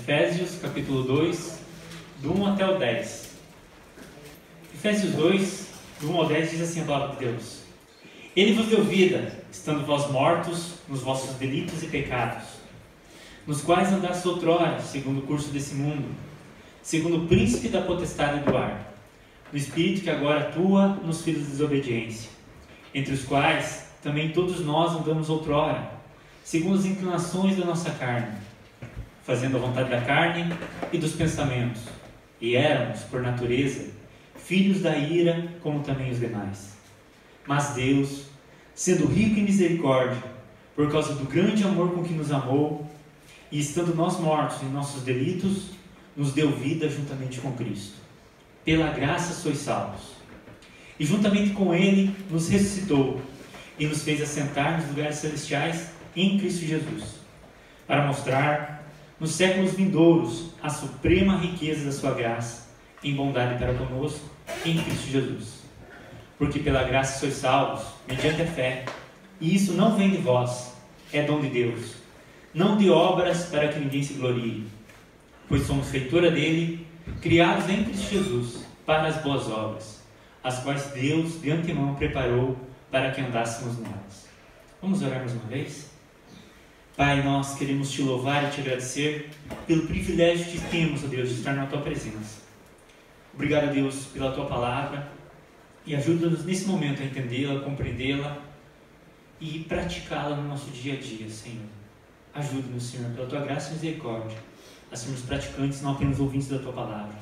Efésios capítulo 2, do 1 até o 10. Efésios 2, do 1 ao 10 diz assim a palavra de Deus: Ele vos deu vida, estando vós mortos nos vossos delitos e pecados, nos quais andastes outrora, segundo o curso desse mundo, segundo o príncipe da potestade do ar, do espírito que agora atua nos filhos de desobediência, entre os quais também todos nós andamos outrora, segundo as inclinações da nossa carne, fazendo a vontade da carne e dos pensamentos, e éramos, por natureza, filhos da ira, como também os demais. Mas Deus, sendo rico em misericórdia, por causa do grande amor com que nos amou, e estando nós mortos em nossos delitos, nos deu vida juntamente com Cristo. Pela graça sois salvos. E juntamente com Ele nos ressuscitou e nos fez assentar nos lugares celestiais em Cristo Jesus, para mostrar nos séculos vindouros a suprema riqueza da sua graça em bondade para conosco em Cristo Jesus. Porque pela graça sois salvos, mediante a fé, e isso não vem de vós, é dom de Deus, não de obras para que ninguém se glorie, pois somos feitura dele, criados em Cristo Jesus para as boas obras, as quais Deus de antemão preparou para que andássemos nelas. Vamos orar mais uma vez? Pai, nós queremos te louvar e te agradecer pelo privilégio que temos, ó Deus, de estar na tua presença. Obrigado, Deus, pela tua palavra, e ajuda-nos nesse momento a entendê-la, compreendê-la e praticá-la no nosso dia a dia, Senhor. Ajuda-nos, Senhor, pela tua graça e misericórdia, a sermos praticantes, não apenas ouvintes da tua palavra.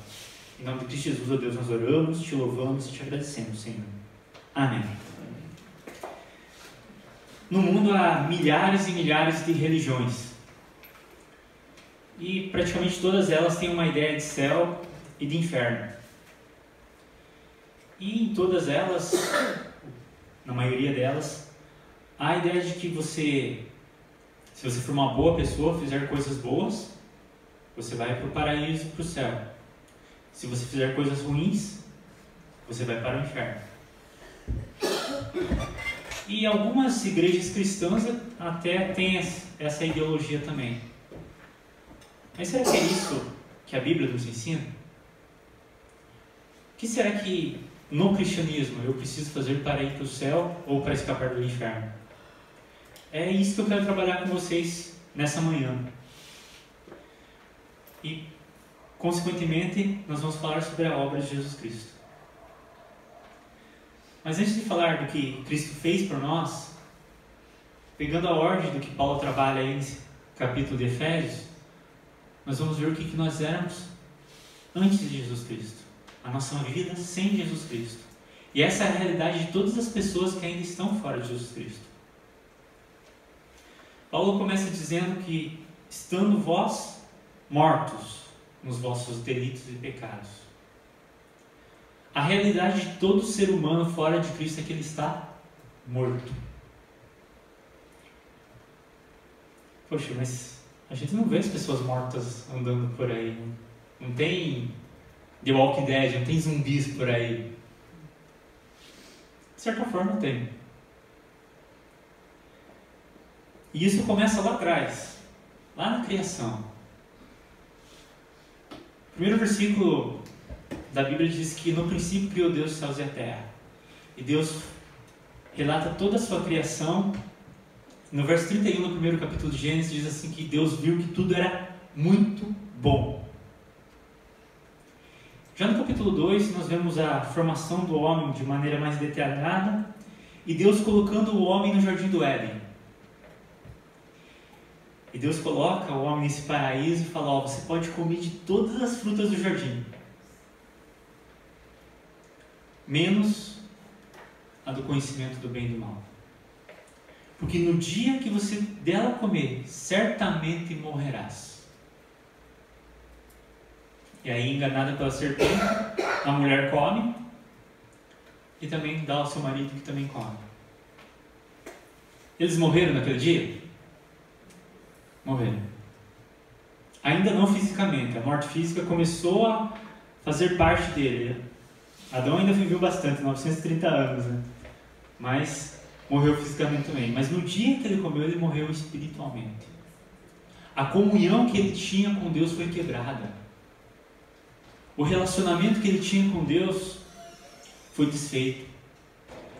Em nome de Cristo Jesus, ó Deus, nós oramos, te louvamos e te agradecemos, Senhor. Amém. No mundo há milhares e milhares de religiões, e praticamente todas elas têm uma ideia de céu e de inferno. E em todas elas, na maioria delas, há a ideia de que se você for uma boa pessoa, fizer coisas boas, você vai para o paraíso, para o céu. Se você fizer coisas ruins, você vai para o inferno. E algumas igrejas cristãs até têm essa ideologia também. Mas será que é isso que a Bíblia nos ensina? O que será que no cristianismo eu preciso fazer para ir para o céu ou para escapar do inferno? É isso que eu quero trabalhar com vocês nessa manhã. E, consequentemente, nós vamos falar sobre a obra de Jesus Cristo. Mas antes de falar do que Cristo fez por nós, pegando a ordem do que Paulo trabalha aí nesse capítulo de Efésios, nós vamos ver o que nós éramos antes de Jesus Cristo. A nossa vida sem Jesus Cristo. E essa é a realidade de todas as pessoas que ainda estão fora de Jesus Cristo. Paulo começa dizendo que, estando vós mortos nos vossos delitos e pecados. A realidade de todo ser humano fora de Cristo é que ele está morto. Poxa, mas a gente não vê as pessoas mortas andando por aí. Não tem The Walking Dead, não tem zumbis por aí. De certa forma tem. E isso começa lá atrás, lá na criação. O primeiro versículo da Bíblia diz que no princípio criou Deus os céus e a terra. E Deus relata toda a sua criação. No verso 31 do primeiro capítulo de Gênesis diz assim que Deus viu que tudo era muito bom. Já no capítulo 2 nós vemos a formação do homem de maneira mais detalhada e Deus colocando o homem no jardim do Éden. E Deus coloca o homem nesse paraíso e fala: você pode comer de todas as frutas do jardim, menos a do conhecimento do bem e do mal. Porque no dia que você dela comer, certamente morrerás. E aí, enganada pela serpente, a mulher come e também dá ao seu marido, que também come. Eles morreram naquele dia? Morreram. Ainda não fisicamente. A morte física começou a fazer parte dele. Adão ainda viveu bastante, 930 anos, né? Mas morreu fisicamente também. Mas no dia que ele comeu, ele morreu espiritualmente. A comunhão que ele tinha com Deus foi quebrada. O relacionamento que ele tinha com Deus foi desfeito.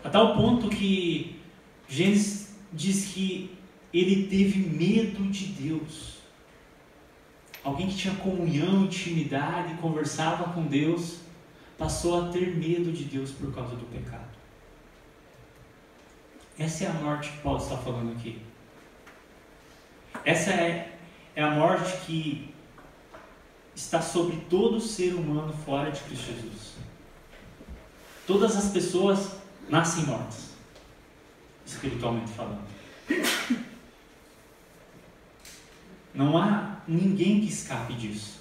A tal ponto que Gênesis diz que ele teve medo de Deus. Alguém que tinha comunhão, intimidade, conversava com Deus, passou a ter medo de Deus por causa do pecado. Essa é a morte que Paulo está falando aqui. Essa é a morte que está sobre todo ser humano fora de Cristo Jesus. Todas as pessoas nascem mortas, espiritualmente falando. Não há ninguém que escape disso.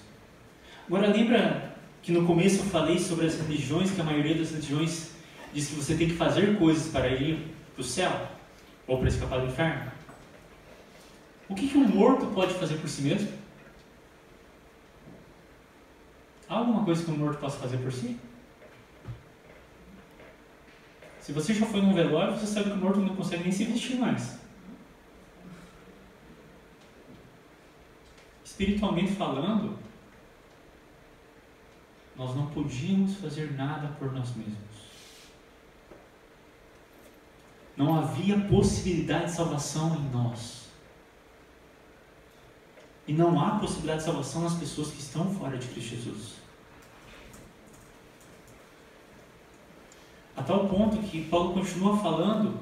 Agora, lembra que no começo eu falei sobre as religiões, que a maioria das religiões diz que você tem que fazer coisas para ir para o céu ou para escapar do inferno? O que um morto pode fazer por si mesmo? Há alguma coisa que um morto possa fazer por si? Se você já foi num velório, você sabe que o morto não consegue nem se vestir mais. Espiritualmente falando, nós não podíamos fazer nada por nós mesmos. Não havia possibilidade de salvação em nós. E não há possibilidade de salvação nas pessoas que estão fora de Cristo Jesus. A tal ponto que Paulo continua falando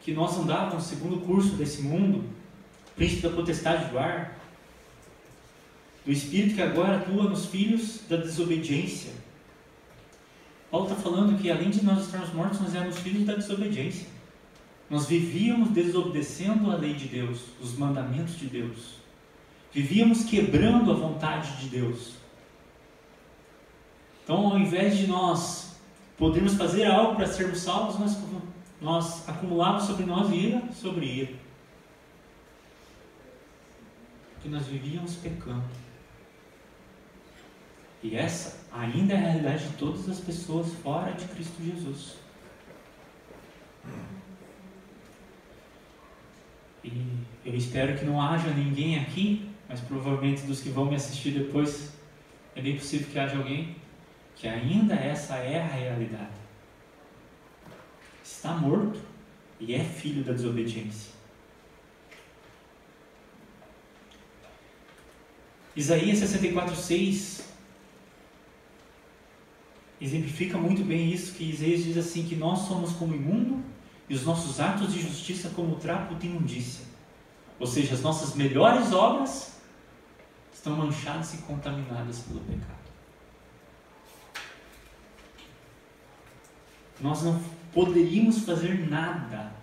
que nós andávamos segundo o curso desse mundo, príncipe da potestade do ar, do Espírito que agora atua nos filhos da desobediência. Paulo está falando que além de nós estarmos mortos, nós éramos filhos da desobediência. Nós vivíamos desobedecendo a lei de Deus, os mandamentos de Deus. Vivíamos quebrando a vontade de Deus. Então, ao invés de nós podermos fazer algo para sermos salvos, nós acumulávamos sobre nós ira sobre ira. Porque nós vivíamos pecando. E essa ainda é a realidade de todas as pessoas fora de Cristo Jesus. E eu espero que não haja ninguém aqui, mas provavelmente dos que vão me assistir depois, é bem possível que haja alguém que ainda essa é a realidade. Está morto e é filho da desobediência. Isaías 64:6 exemplifica muito bem isso, que Isaías diz assim, que nós somos como imundo e os nossos atos de justiça como trapo de imundícia. Ou seja, as nossas melhores obras estão manchadas e contaminadas pelo pecado. Nós não poderíamos fazer nada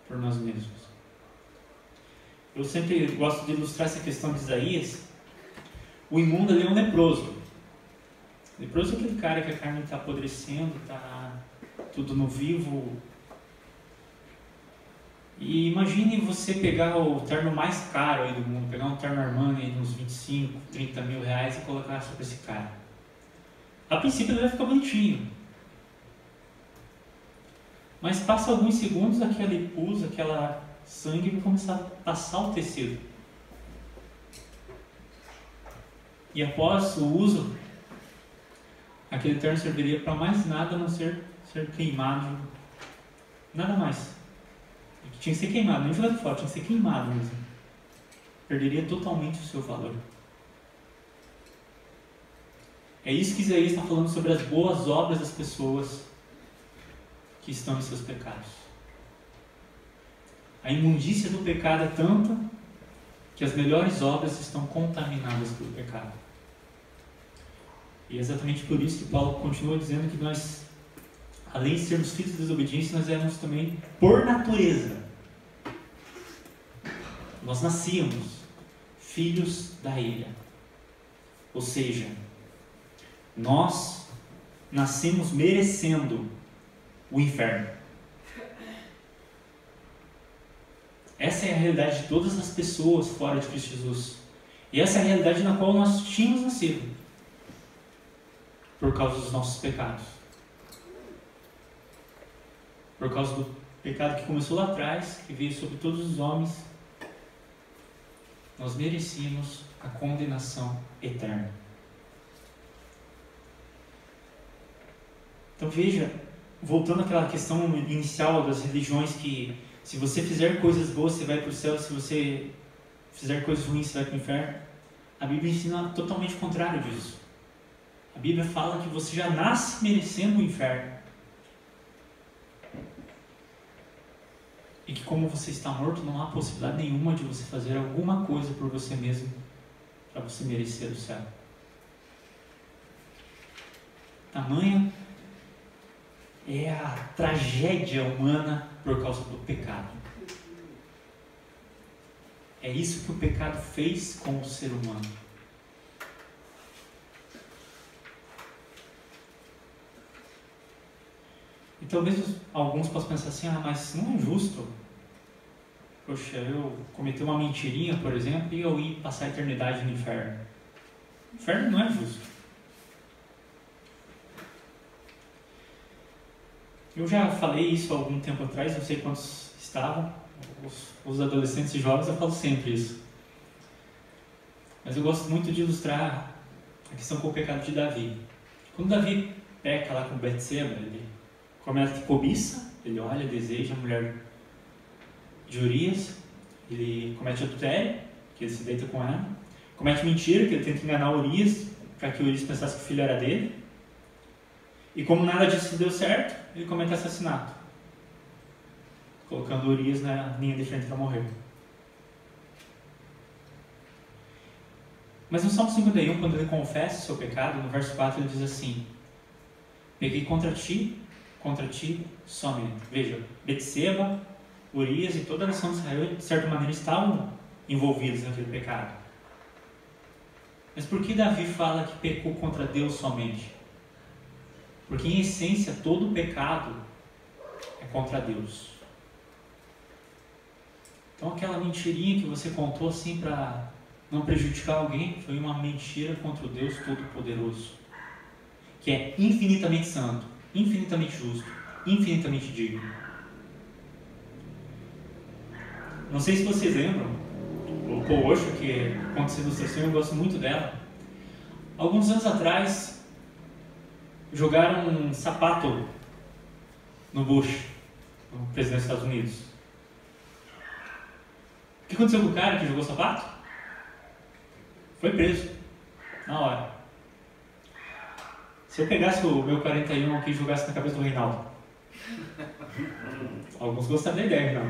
por nós mesmos. Eu sempre gosto de ilustrar essa questão de Isaías. O imundo ali é um leproso. Leproso é aquele cara que a carne está apodrecendo, está tudo no vivo. E imagine você pegar o terno mais caro aí do mundo, pegar um terno Armani aí de uns 25, 30 mil reais e colocar sobre esse cara. A princípio ele vai ficar bonitinho. Mas passa alguns segundos, aquele pus, aquela sangue vai começar a passar o tecido. E após o uso, aquele terno serviria para mais nada a não ser queimado. Nada mais. Tinha que ser queimado, nem jogado fora, tinha que ser queimado mesmo. Perderia totalmente o seu valor. É isso que Isaías está falando sobre as boas obras das pessoas que estão em seus pecados. A imundícia do pecado é tanta que as melhores obras estão contaminadas pelo pecado. E é exatamente por isso que Paulo continua dizendo que nós, além de sermos filhos da desobediência, nós éramos também, por natureza, nós nascíamos filhos da ira. Ou seja, nós nascemos merecendo o inferno. Essa é a realidade de todas as pessoas fora de Cristo Jesus. E essa é a realidade na qual nós tínhamos nascido, por causa dos nossos pecados. Por causa do pecado que começou lá atrás, que veio sobre todos os homens, nós merecíamos a condenação eterna. Então veja, voltando àquela questão inicial das religiões, que se você fizer coisas boas você vai para o céu, se você fizer coisas ruins você vai para o inferno. A Bíblia ensina totalmente o contrário disso. A Bíblia fala que você já nasce merecendo o inferno. E que como você está morto, não há possibilidade nenhuma de você fazer alguma coisa por você mesmo para você merecer o céu. Tamanha é a tragédia humana por causa do pecado. É isso que o pecado fez com o ser humano. E talvez alguns possam pensar assim, mas não é justo. Poxa, eu cometi uma mentirinha, por exemplo, e eu ir passar a eternidade no inferno. O inferno não é justo. Eu já falei isso há algum tempo atrás, não sei quantos estavam, os adolescentes e jovens, eu falo sempre isso. Mas eu gosto muito de ilustrar a questão com o pecado de Davi. Quando Davi peca lá com Betseba, ele começa que cobiça, ele olha, deseja a mulher de Urias, ele comete adultério, que ele se deita com ela, comete mentira, que ele tenta enganar Urias, para que Urias pensasse que o filho era dele, e como nada disso deu certo, ele comete assassinato, colocando Urias na linha de frente para morrer. Mas no Salmo 51, quando ele confessa o seu pecado, no verso 4 ele diz assim: pequei contra ti somente. Veja, Betseba, Urias e toda a nação de Israel, de certa maneira, estavam envolvidos naquele pecado. Mas por que Davi fala que pecou contra Deus somente? Porque em essência todo pecado é contra Deus. Então aquela mentirinha que você contou assim para não prejudicar alguém foi uma mentira contra o Deus Todo-Poderoso, que é infinitamente santo, infinitamente justo, infinitamente digno. Não sei se vocês lembram, o Paul Washer, que conta essa ilustração, eu gosto muito dela. Alguns anos atrás, jogaram um sapato no Bush, o presidente dos Estados Unidos. O que aconteceu com o cara que jogou o sapato? Foi preso, na hora. Se eu pegasse o meu 41 aqui e jogasse na cabeça do Reinaldo, alguns gostariam da ideia, não?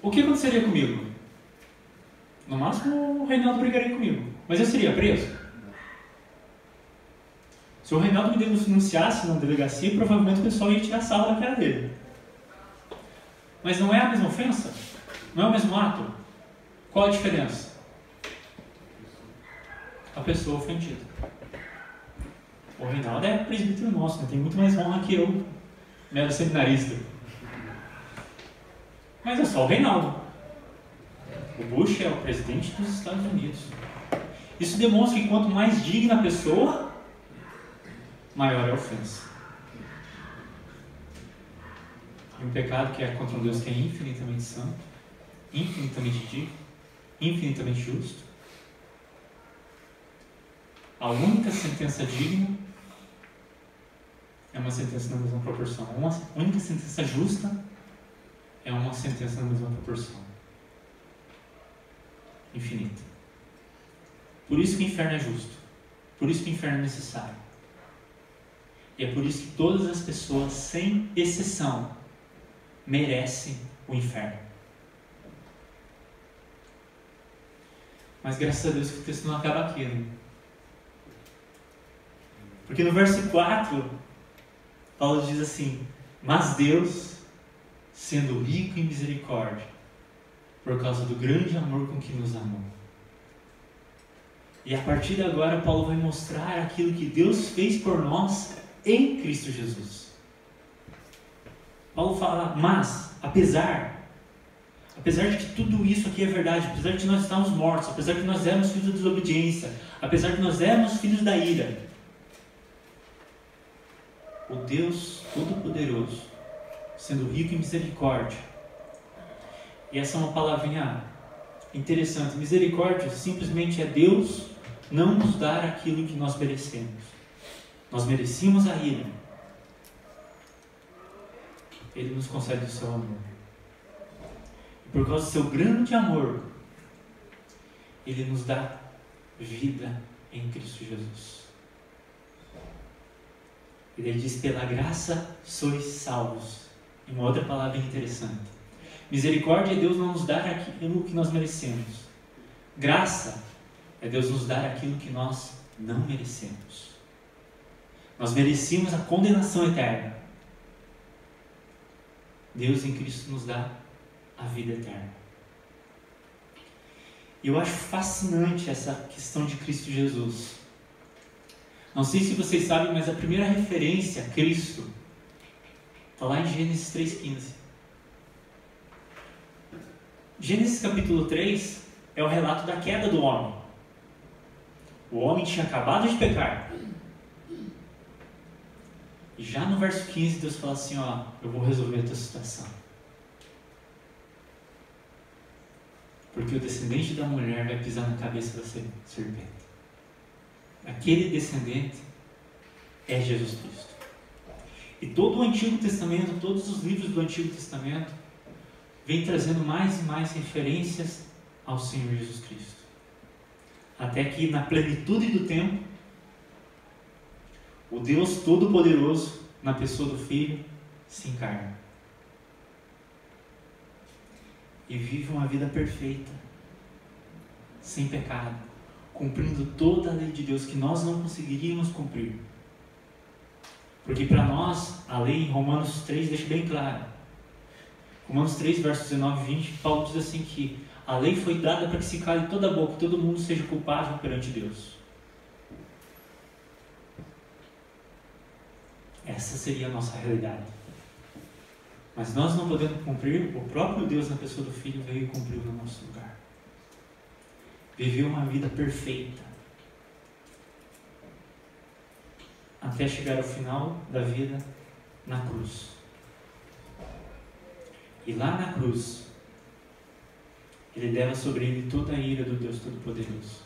O que aconteceria comigo? No máximo o Reinaldo brigaria comigo, mas eu seria preso. Se o Reinaldo me denunciasse na delegacia, provavelmente o pessoal ia tirar sarro da cara dele. Mas não é a mesma ofensa? Não é o mesmo ato? Qual a diferença? A pessoa ofendida. O Reinaldo é presbítero nosso, né? Tem muito mais honra que eu, mero seminarista. Mas é só o Reinaldo. O Bush é o presidente dos Estados Unidos. Isso demonstra que quanto mais digna a pessoa, maior é a ofensa. E um pecado que é contra um Deus que é infinitamente santo, infinitamente digno, infinitamente justo. A única sentença digna é uma sentença na mesma proporção. A única sentença justa é uma sentença na mesma proporção. Infinita. Por isso que o inferno é justo. Por isso que o inferno é necessário. E é por isso que todas as pessoas, sem exceção, merecem o inferno. Mas graças a Deus que o texto não acaba aqui, né? Porque no verso 4, Paulo diz assim: mas Deus, sendo rico em misericórdia, por causa do grande amor com que nos amou. E a partir de agora, Paulo vai mostrar aquilo que Deus fez por nós em Cristo Jesus. Paulo fala, mas, apesar de que tudo isso aqui é verdade, apesar de nós estarmos mortos, apesar de que nós éramos filhos da desobediência, apesar de que nós éramos filhos da ira, o Deus Todo-Poderoso, sendo rico em misericórdia, E essa é uma palavrinha interessante. Misericórdia simplesmente é Deus não nos dar aquilo que nós merecemos. Nós merecíamos a ira. Ele nos concede o seu amor. E por causa do seu grande amor, Ele nos dá vida em Cristo Jesus. Ele diz: pela graça sois salvos. E uma outra palavra interessante. Misericórdia é Deus não nos dar aquilo que nós merecemos. Graça é Deus nos dar aquilo que nós não merecemos. Nós merecíamos a condenação eterna. Deus em Cristo nos dá a vida eterna. E eu acho fascinante essa questão de Cristo Jesus. Não sei se vocês sabem, mas a primeira referência a Cristo está lá em Gênesis 3,15. Gênesis capítulo 3 é o relato da queda do homem. O homem tinha acabado de pecar. E já no verso 15 Deus fala assim: ó, eu vou resolver a tua situação. Porque o descendente da mulher vai pisar na cabeça da serpente. Aquele descendente é Jesus Cristo. E todo o Antigo Testamento, todos os livros do Antigo Testamento, vem trazendo mais e mais referências ao Senhor Jesus Cristo. Até que na plenitude do tempo, o Deus Todo-Poderoso, na pessoa do Filho, se encarna. E vive uma vida perfeita, sem pecado, cumprindo toda a lei de Deus que nós não conseguiríamos cumprir. Porque para nós, a lei em Romanos 3 deixa bem claro. Romanos 3, versos 19 e 20, Paulo diz assim que a lei foi dada para que se cale toda a boca, todo mundo seja culpável perante Deus. Essa seria a nossa realidade. Mas nós não podemos cumprir, o próprio Deus na pessoa do Filho veio e cumpriu no nosso lugar. Viveu uma vida perfeita. Até chegar ao final da vida na cruz. E lá na cruz, Ele leva sobre Ele toda a ira do Deus Todo-Poderoso.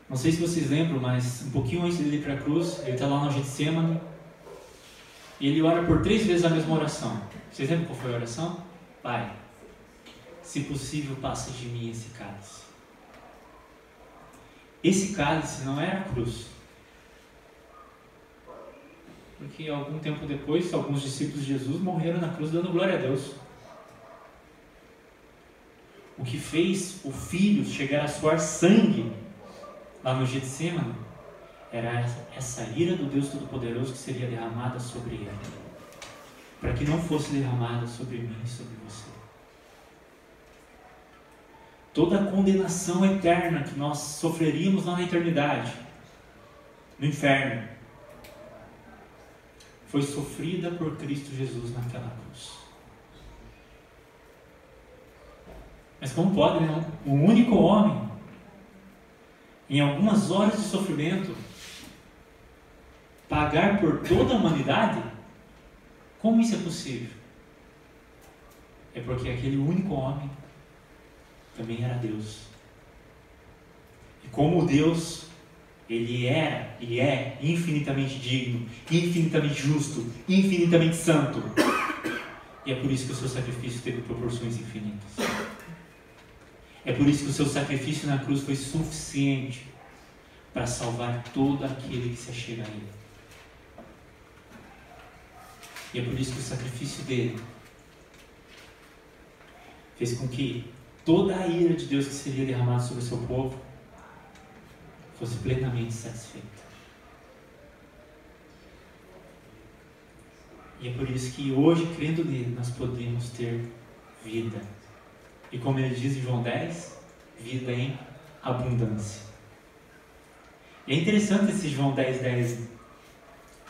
Não sei se vocês lembram, mas um pouquinho antes de ele ir para a cruz, ele está lá no Getsemane e ele ora por 3 vezes a mesma oração. Vocês lembram qual foi a oração? Pai, se possível, passa de mim esse cálice. Esse cálice não era a cruz. Porque algum tempo depois, alguns discípulos de Jesus morreram na cruz dando glória a Deus. O que fez o Filho chegar a suar sangue lá no Getsemane era essa ira do Deus Todo-Poderoso que seria derramada sobre ele, para que não fosse derramada sobre mim e sobre você. Toda a condenação eterna que nós sofreríamos lá na eternidade, no inferno, foi sofrida por Cristo Jesus naquela cruz. Mas como pode, né? Um único homem, em algumas horas de sofrimento, pagar por toda a humanidade? Como isso é possível? É porque aquele único homem também era Deus. E como Deus, Ele era e é infinitamente digno, infinitamente justo, infinitamente santo. E é por isso que o seu sacrifício teve proporções infinitas. É por isso que o seu sacrifício na cruz foi suficiente para salvar todo aquele que se achega a Ele. E é por isso que o sacrifício dele fez com que toda a ira de Deus que seria derramada sobre o seu povo fosse plenamente satisfeita. E é por isso que hoje, crendo nele, nós podemos ter vida. E como ele diz em João 10, vida em abundância. E é interessante esse João 10:10,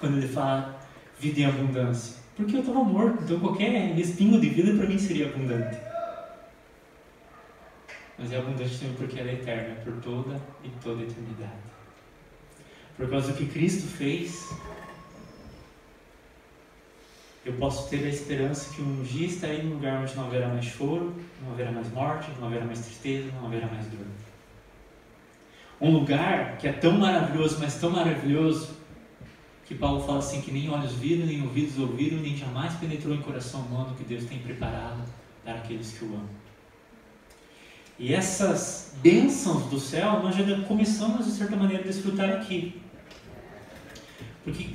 quando ele fala vida em abundância. Porque eu estava morto, então qualquer respingo de vida para mim seria abundante. Mas é abundante também porque ela é eterna, por toda e toda a eternidade. Por causa do que Cristo fez, eu posso ter a esperança que um dia estarei num lugar onde não haverá mais choro, não haverá mais morte, não haverá mais tristeza, não haverá mais dor. Um lugar que é tão maravilhoso, mas tão maravilhoso, que Paulo fala assim, que nem olhos viram, nem ouvidos ouviram, nem jamais penetrou em coração humano que Deus tem preparado para aqueles que o amam. E essas bênçãos do céu, nós já começamos, de certa maneira, a desfrutar aqui. Porque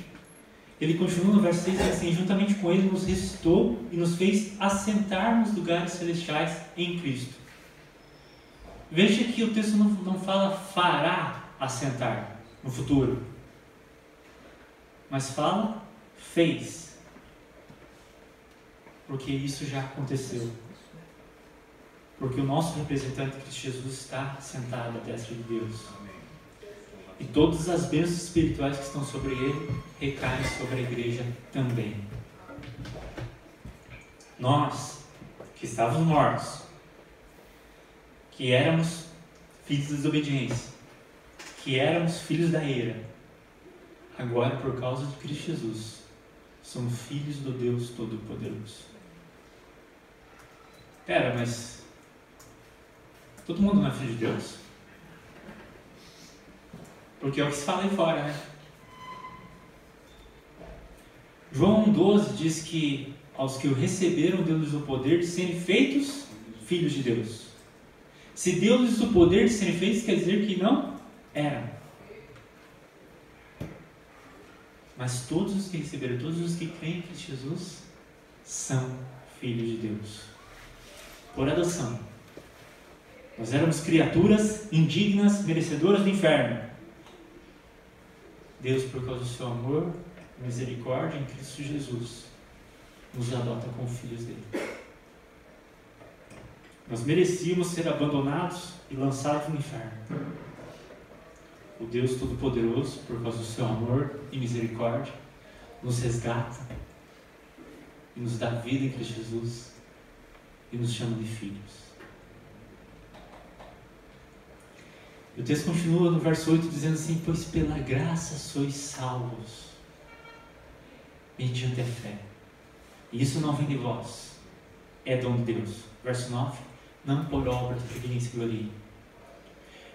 ele continua no verso 6, diz assim, juntamente com ele nos ressuscitou e nos fez assentar nos lugares celestiais em Cristo. Veja que o texto não fala fará assentar no futuro, mas fala fez, porque isso já aconteceu. Porque o nosso representante Cristo Jesus está sentado à destra de Deus. E todas as bênçãos espirituais que estão sobre ele recaem sobre a igreja também. Nós, que estávamos mortos, que éramos filhos da desobediência, que éramos filhos da ira, agora, por causa de Cristo Jesus, somos filhos do Deus Todo-Poderoso. Pera, mas todo mundo não é filho de Deus? Porque é o que se fala aí fora, né? João 1,12 diz que aos que o receberam, deu-lhes o poder de serem feitos filhos de Deus. Se deu-lhes o poder de serem feitos, quer dizer que não eram. Mas todos os que receberam, todos os que creem em Cristo Jesus, são filhos de Deus. Por adoção. Nós éramos criaturas indignas, merecedoras do inferno. Deus, por causa do seu amor e misericórdia em Cristo Jesus, nos adota como filhos dele. Nós merecíamos ser abandonados e lançados no inferno. O Deus Todo-Poderoso, por causa do seu amor e misericórdia, nos resgata e nos dá vida em Cristo Jesus e nos chama de filhos. E o texto continua no verso 8 dizendo assim, pois pela graça sois salvos, mediante a fé. E isso não vem de vós, é dom de Deus. Verso 9, não por obras para que ninguém se glorie.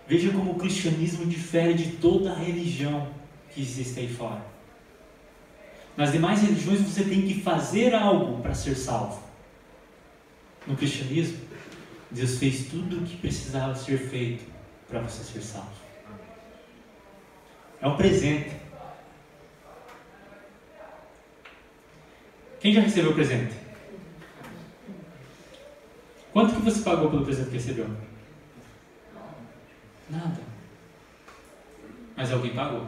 Veja como o cristianismo difere de toda a religião que existe aí fora. Nas demais religiões você tem que fazer algo para ser salvo. No cristianismo, Deus fez tudo o que precisava ser feito para você ser salvo. É um presente. Quem já recebeu o presente? Quanto que você pagou pelo presente que recebeu? Nada. Mas alguém pagou.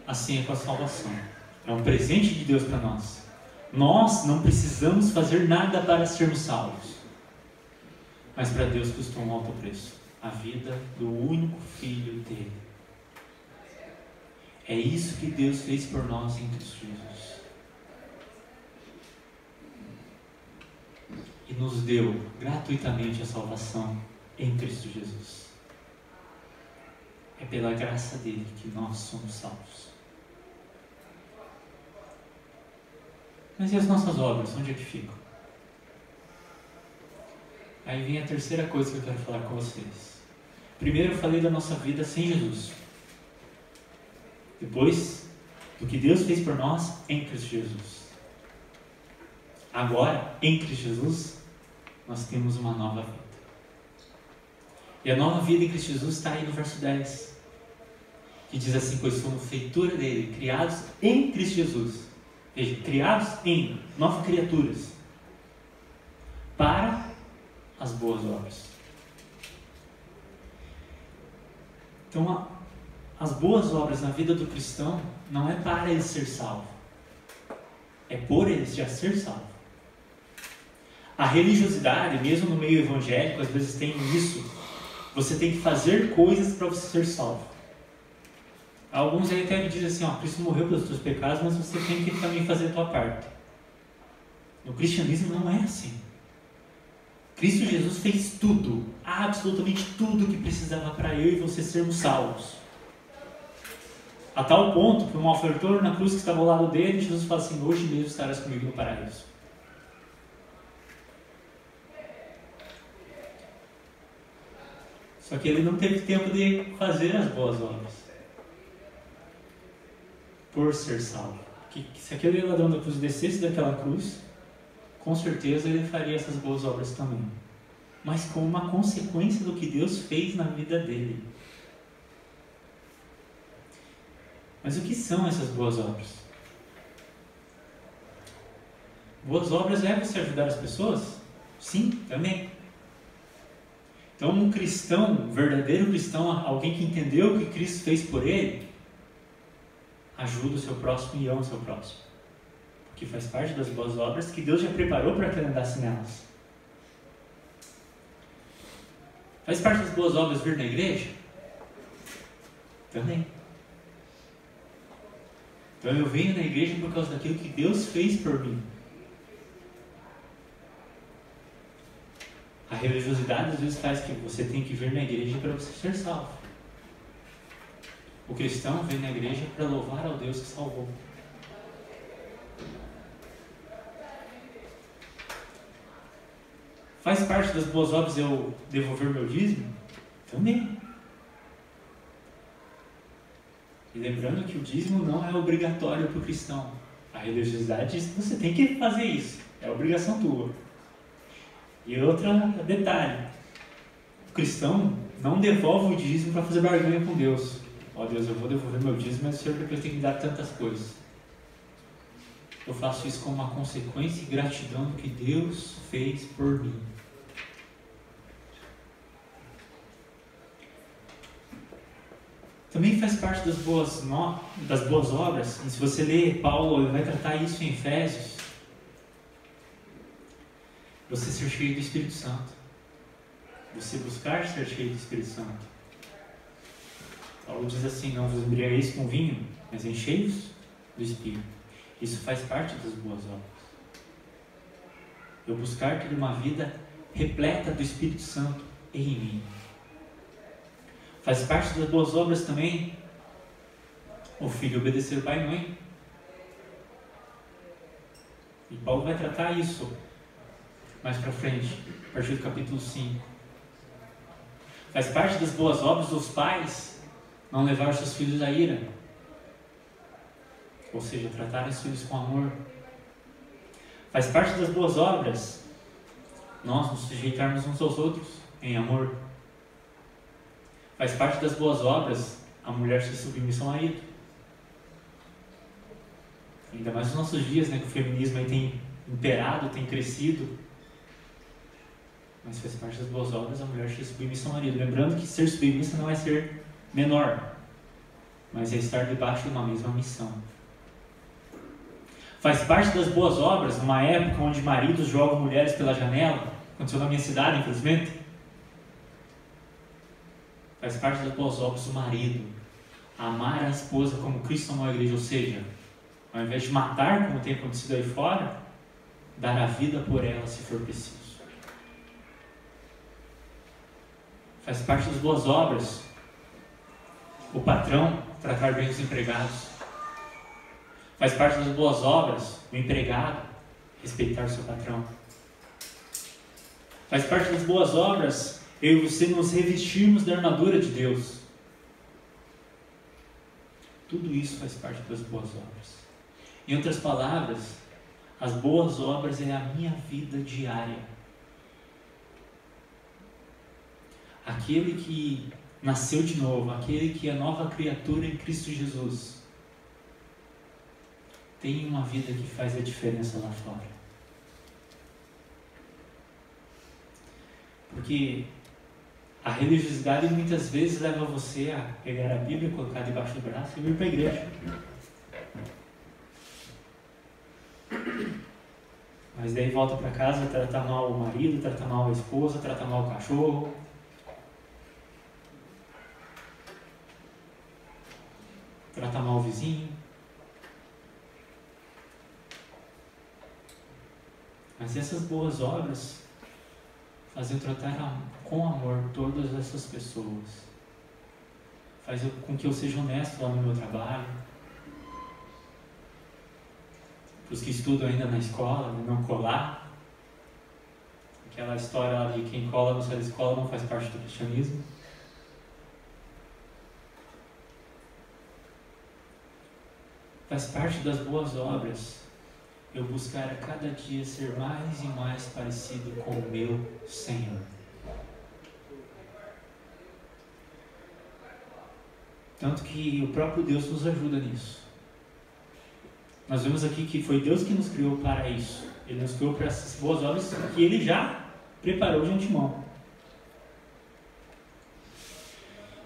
Assim é com a salvação. É um presente de Deus para nós. Nós não precisamos fazer nada para sermos salvos. Mas para Deus custou um alto preço. A vida do único Filho dele. É isso que Deus fez por nós em Cristo Jesus. E nos deu gratuitamente a salvação em Cristo Jesus. É pela graça dele que nós somos salvos. Mas e as nossas obras? Onde é que ficam? Aí vem a terceira coisa que eu quero falar com vocês. Primeiro eu falei da nossa vida sem Jesus. Depois, do que Deus fez por nós em Cristo Jesus. Agora, em Cristo Jesus, nós temos uma nova vida. E a nova vida em Cristo Jesus está aí no verso 10. Que diz assim, pois somos feitura dele, criados em Cristo Jesus. Veja, criados em novas criaturas. Para as boas obras. Então, as boas obras na vida do cristão não é para ele ser salvo. É por ele já ser salvo. A religiosidade, mesmo no meio evangélico, às vezes tem isso. Você tem que fazer coisas para você ser salvo. Alguns aí até dizem assim, Cristo morreu pelos teus pecados, mas você tem que também fazer a tua parte. No cristianismo não é assim. Cristo Jesus fez tudo, absolutamente tudo o que precisava para eu e você sermos salvos. A tal ponto que o malfeitor na cruz que estava ao lado dele, Jesus fala assim: hoje mesmo estarás comigo no paraíso. Só que ele não teve tempo de fazer as boas obras por ser salvo. Que se aquele ladrão da cruz descesse daquela cruz, com certeza ele faria essas boas obras também, mas como uma consequência do que Deus fez na vida dele. Mas o que são essas boas obras? Boas obras é você ajudar as pessoas? Sim, também. Então um cristão, um verdadeiro cristão, alguém que entendeu o que Cristo fez por ele, ajuda o seu próximo e ama o seu próximo. Porque faz parte das boas obras que Deus já preparou para que ele andasse nelas. Faz parte das boas obras vir na igreja? Também. Então eu venho na igreja por causa daquilo que Deus fez por mim. A religiosidade às vezes faz que você tem que vir na igreja para você ser salvo. O cristão vem na igreja para louvar ao Deus que salvou. Faz parte das boas obras eu devolver meu dízimo? Também. E lembrando que o dízimo não é obrigatório para o cristão. A religiosidade diz que você tem que fazer isso. É obrigação tua. E outro detalhe. O cristão não devolve o dízimo para fazer barganha com Deus. Ó Deus, eu vou devolver meu dízimo, mas o Senhor depois tem que me dar tantas coisas. Eu faço isso como uma consequência e gratidão do que Deus fez por mim. Também faz parte das boas obras, e se você ler Paulo, ele vai tratar isso em Efésios, você ser cheio do Espírito Santo. Você buscar ser cheio do Espírito Santo. Paulo diz assim: não vos embriagueis com vinho, mas enchei-vos do Espírito. Isso faz parte das boas obras. Eu buscar ter uma vida repleta do Espírito Santo em mim. Faz parte das boas obras também o filho obedecer pai e mãe. E Paulo vai tratar isso mais para frente, a partir do capítulo 5. Faz parte das boas obras dos pais não levar os seus filhos à ira. Ou seja, tratar os filhos com amor. Faz parte das boas obras nós nos sujeitarmos uns aos outros em amor. Faz parte das boas obras a mulher se submissa ao marido. Ainda mais nos nossos dias, né, que o feminismo aí tem imperado, tem crescido. Mas faz parte das boas obras a mulher se submissa ao marido. Lembrando que ser submissa não é ser menor, mas é estar debaixo de uma mesma missão. Faz parte das boas obras, numa época onde maridos jogam mulheres pela janela, aconteceu na minha cidade, infelizmente. Faz parte das boas obras do marido amar a esposa como Cristo amou a igreja, ou seja, ao invés de matar, como tem acontecido aí fora, dar a vida por ela se for preciso. Faz parte das boas obras o patrão tratar bem os empregados. Faz parte das boas obras o empregado respeitar o seu patrão. Faz parte das boas obras eu e você nos revestirmos da armadura de Deus. Tudo isso faz parte das boas obras. Em outras palavras, as boas obras é a minha vida diária. Aquele que nasceu de novo, aquele que é nova criatura em Cristo Jesus, tem uma vida que faz a diferença lá fora. Porque a religiosidade muitas vezes leva você a pegar a Bíblia, colocar debaixo do braço e vir para a igreja. Mas daí volta para casa, trata mal o marido, trata mal a esposa, trata mal o cachorro. Trata mal o vizinho. Mas essas boas obras fazem tratar com amor todas essas pessoas. faz com que eu seja honesto lá no meu trabalho. Para os que estudam ainda na escola, não colar. Aquela história lá de quem cola não sai da escola não faz parte do cristianismo. Faz parte das boas obras eu buscar a cada dia ser mais e mais parecido com o meu Senhor. Tanto que o próprio Deus nos ajuda nisso. Nós vemos aqui que foi Deus que nos criou para isso. Ele nos criou para essas boas obras que Ele já preparou de antemão.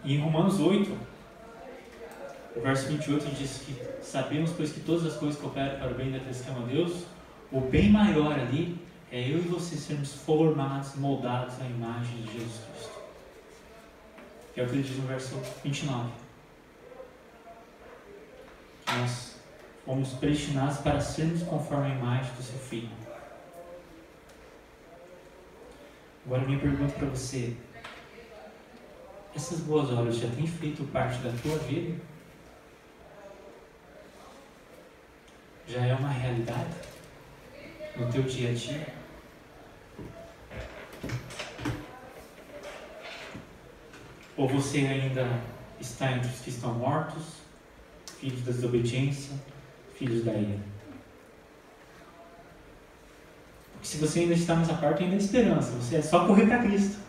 E em Romanos 8, o verso 28 diz que sabemos, pois, que todas as coisas cooperam para o bem daqueles que amam a Deus. O bem maior ali é eu e você sermos formados, moldados à imagem de Jesus Cristo. Que é o que ele diz no verso 29. Que nós fomos predestinados para sermos conforme a imagem do seu Filho. Agora minha pergunta para você: essas boas obras já têm feito parte da tua vida? Já é uma realidade no teu dia a dia? Ou você ainda está entre os que estão mortos, filhos da desobediência, filhos da ira? Porque se você ainda está nessa parte, ainda é esperança. Você é só correr para Cristo.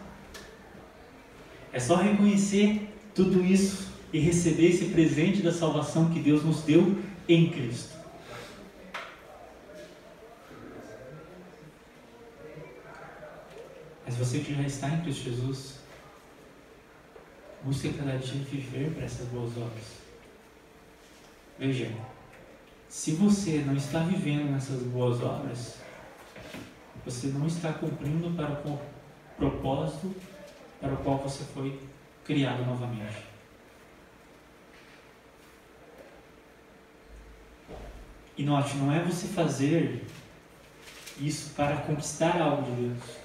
É só reconhecer tudo isso e receber esse presente da salvação que Deus nos deu em Cristo. Mas você que já está em Cristo Jesus, busque cada dia viver para essas boas obras. Veja, se você não está vivendo nessas boas obras, você não está cumprindo para o propósito para o qual você foi criado novamente. E note, não é você fazer isso para conquistar algo de Deus,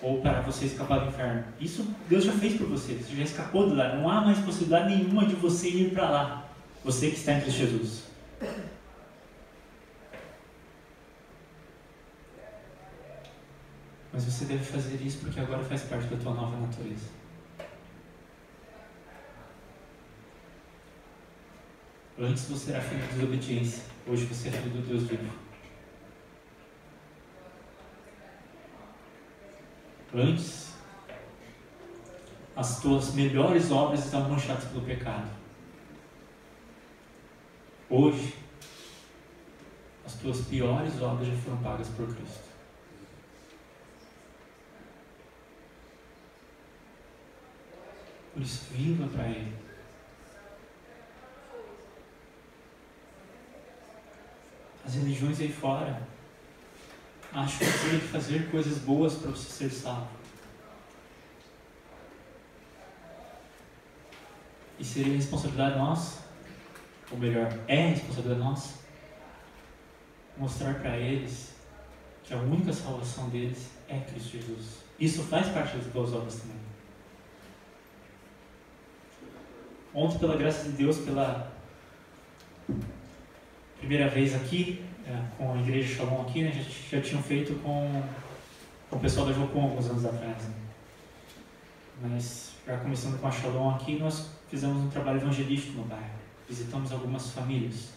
ou para você escapar do inferno. Isso Deus já fez por você, você já escapou de lá. Não há mais possibilidade nenhuma de você ir para lá, você que está em Cristo Jesus. Mas você deve fazer isso porque agora faz parte da tua nova natureza. Antes você era filho de desobediência, hoje você é filho do Deus vivo. Antes, as tuas melhores obras estavam manchadas pelo pecado. Hoje, as tuas piores obras já foram pagas por Cristo. Por isso, viva para Ele. As religiões aí fora acham que você tem que fazer coisas boas para você ser salvo. E seria responsabilidade nossa, ou melhor, é responsabilidade nossa, mostrar para eles que a única salvação deles é Cristo Jesus. Isso faz parte das boas obras também. Ontem, pela graça de Deus, pela primeira vez aqui, com a Igreja Shalom aqui, né, já tinham feito com o pessoal da Jocum alguns anos atrás. Né? Mas, já começando com a Shalom aqui, nós fizemos um trabalho evangelístico no bairro. Visitamos algumas famílias.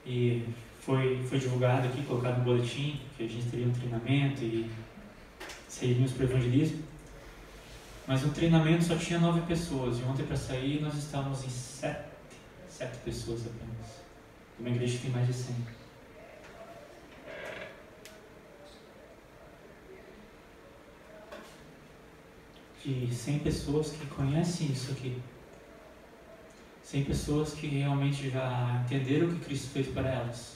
E foi divulgado aqui, colocado no boletim, que a gente teria um treinamento e sairíamos para o evangelismo. Mas no treinamento só tinha 9 pessoas. E ontem, para sair, nós estávamos em 7 pessoas apenas. Uma igreja que tem mais de 100. De 100 pessoas que conhecem isso aqui. 100 pessoas que realmente já entenderam o que Cristo fez para elas.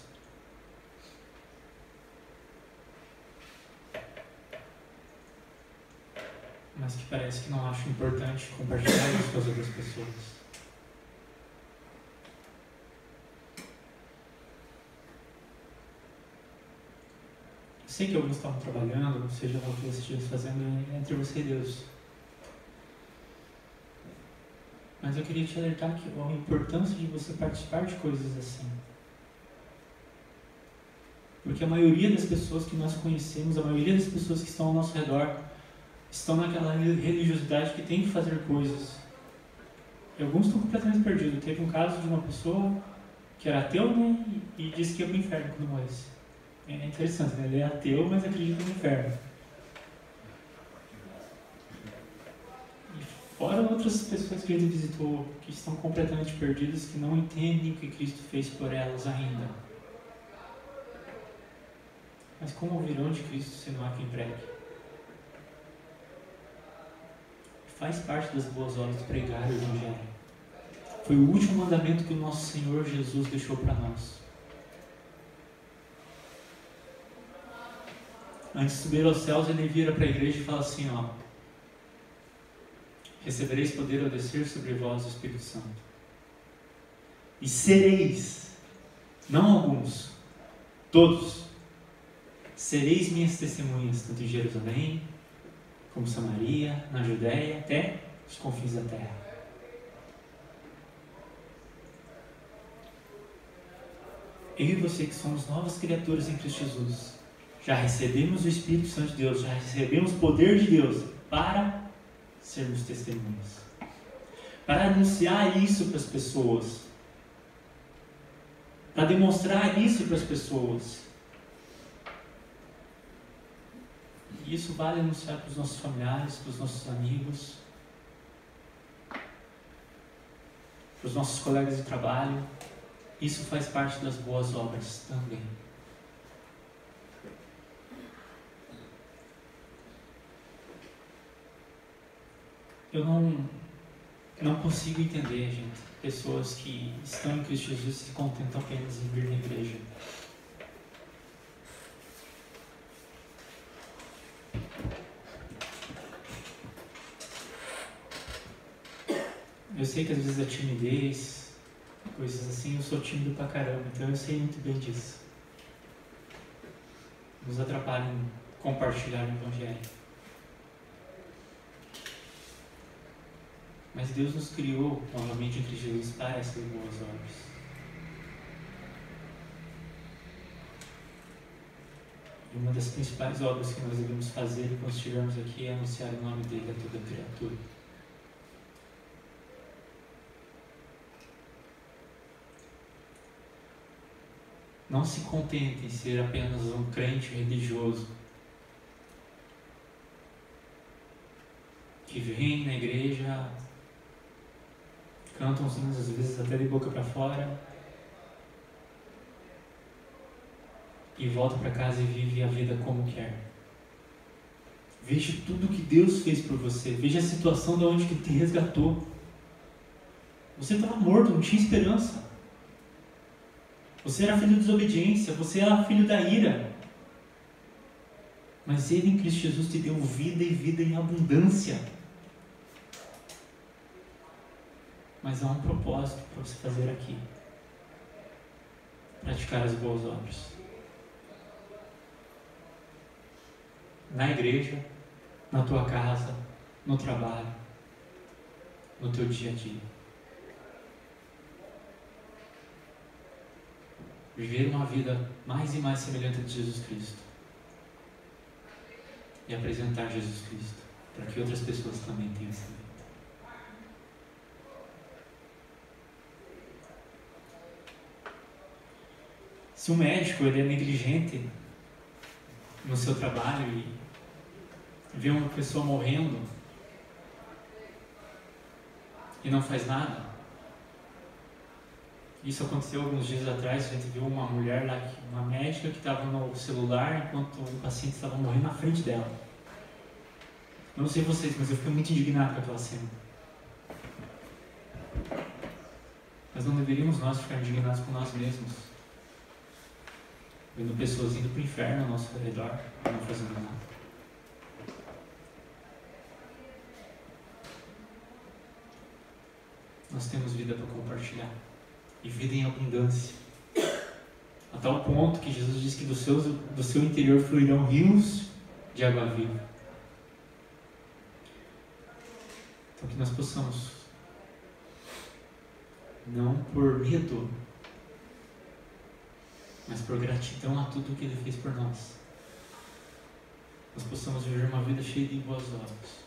Mas que parece que não acham importante compartilhar isso com as outras pessoas. sei que alguns estavam trabalhando, seja lá o que você estivesse fazendo, é entre você e Deus. Mas eu queria te alertar que a importância de você participar de coisas assim. Porque a maioria das pessoas que nós conhecemos, a maioria das pessoas que estão ao nosso redor, estão naquela religiosidade que tem que fazer coisas. E alguns estão completamente perdidos. Teve um caso de uma pessoa que era ateu, né, e disse que ia para o inferno quando morresse. É interessante, né? Ele é ateu, mas acredita no inferno. E fora outras pessoas que a gente visitou, que estão completamente perdidas, que não entendem o que Cristo fez por elas ainda. Mas como ouvirão de Cristo se não há quem pregue? Faz parte das boas obras de pregar o Evangelho. Foi o último mandamento que o nosso Senhor Jesus deixou para nós. Antes de subir aos céus, ele vira para a igreja e fala assim, ó: recebereis poder ao descer sobre vós o Espírito Santo. E sereis, não alguns, todos, sereis minhas testemunhas, tanto em Jerusalém, como Samaria, na Judéia, até os confins da terra. Eu e você que somos novas criaturas em Cristo Jesus, já recebemos o Espírito Santo de Deus, já recebemos o poder de Deus para sermos testemunhas, para anunciar isso para as pessoas, para demonstrar isso para as pessoas. E isso vale anunciar para os nossos familiares, para os nossos amigos, para os nossos colegas de trabalho. Isso faz parte das boas obras também. Eu não consigo entender, gente, pessoas que estão em Cristo Jesus e se contentam apenas em vir na igreja. Eu sei que às vezes a timidez, coisas assim, eu sou tímido pra caramba, então eu sei muito bem disso. Nos atrapalha em compartilhar o Evangelho. Mas Deus nos criou novamente em Cristo Jesus para essas boas obras. E uma das principais obras que nós devemos fazer quando estivermos aqui é anunciar o nome dele a toda criatura. Não se contente em ser apenas um crente religioso que vem na igreja, canta uns hinos às vezes até de boca para fora e volta para casa e vive a vida como quer. Veja tudo que Deus fez por você, veja a situação de onde que te resgatou. Você estava morto, não tinha esperança. Você era filho de desobediência, você era filho da ira. Mas Ele em Cristo Jesus te deu vida e vida em abundância. Mas há um propósito para você fazer aqui. Praticar as boas obras. Na igreja, na tua casa, no trabalho, no teu dia a dia. Viver uma vida mais e mais semelhante a de Jesus Cristo. E apresentar Jesus Cristo para que outras pessoas também tenham essa vida. Se um médico ele é negligente no seu trabalho e vê uma pessoa morrendo e não faz nada. Isso aconteceu alguns dias atrás, a gente viu uma mulher lá, uma médica que estava no celular enquanto o paciente estava morrendo na frente dela. Eu não sei vocês, mas eu fiquei muito indignado com aquela cena. Mas não deveríamos nós ficar indignados com nós mesmos, vendo pessoas indo para o inferno ao nosso redor e não fazendo nada. Nós temos vida para compartilhar. E vida em abundância. a tal ponto que Jesus diz que do seu interior fluirão rios de água viva. Então que nós possamos, não por medo, mas por gratidão a tudo que Ele fez por nós, nós possamos viver uma vida cheia de boas obras,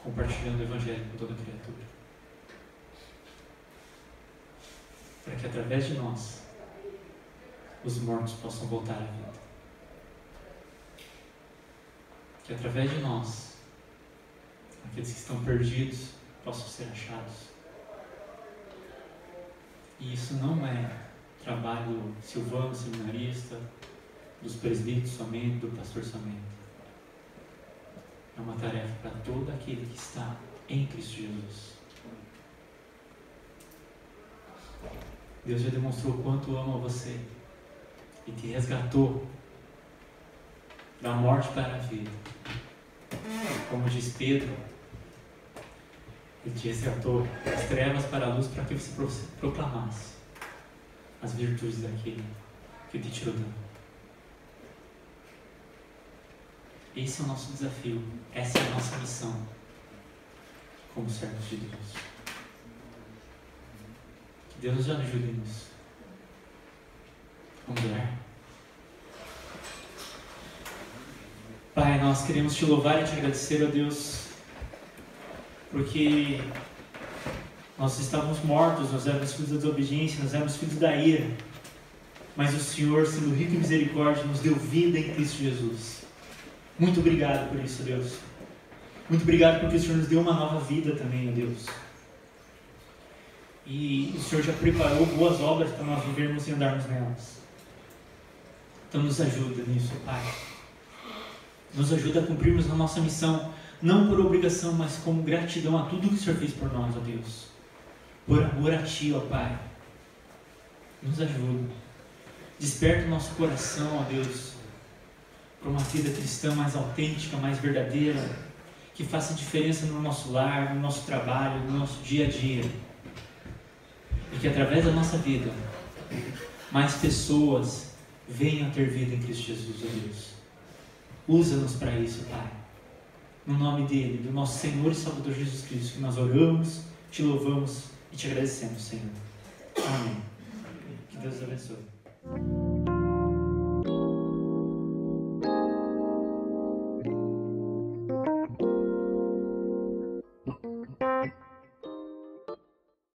compartilhando o Evangelho com toda criatura, para que através de nós os mortos possam voltar à vida, que através de nós aqueles que estão perdidos possam ser achados. E isso não é trabalho silvano, seminarista, dos presbíteros somente, do pastor somente. É uma tarefa para todo aquele que está em Cristo Jesus. Deus já demonstrou o quanto ama você e te resgatou da morte para a vida. Como diz Pedro, Ele te resgatou das trevas para a luz para que você proclamasse as virtudes daquele que te tirou da. Esse é o nosso desafio, essa é a nossa missão como servos de Deus. Que Deus nos ajude nisso. Vamos orar. Pai, nós queremos te louvar e te agradecer, ó Deus, porque nós estávamos mortos, nós éramos filhos da desobediência, nós éramos filhos da ira, mas o Senhor, sendo rico em misericórdia, nos deu vida em Cristo Jesus. Muito obrigado por isso, Deus. Muito obrigado porque o Senhor nos deu uma nova vida também, ó Deus. E o Senhor já preparou boas obras para nós vivermos e andarmos nelas. Então nos ajuda nisso, Pai. Nos ajuda a cumprirmos a nossa missão, não por obrigação, mas como gratidão a tudo que o Senhor fez por nós, ó Deus. Por amor a Ti, ó Pai. Nos ajuda. Desperta o nosso coração, ó Deus, para uma vida cristã mais autêntica, mais verdadeira, que faça diferença no nosso lar, no nosso trabalho, no nosso dia a dia. E que através da nossa vida, mais pessoas venham a ter vida em Cristo Jesus, ó Deus. Usa-nos para isso, Pai. No nome dEle, do nosso Senhor e Salvador Jesus Cristo, que nós oramos, te louvamos e te agradecemos, Senhor. Amém. Que Deus abençoe.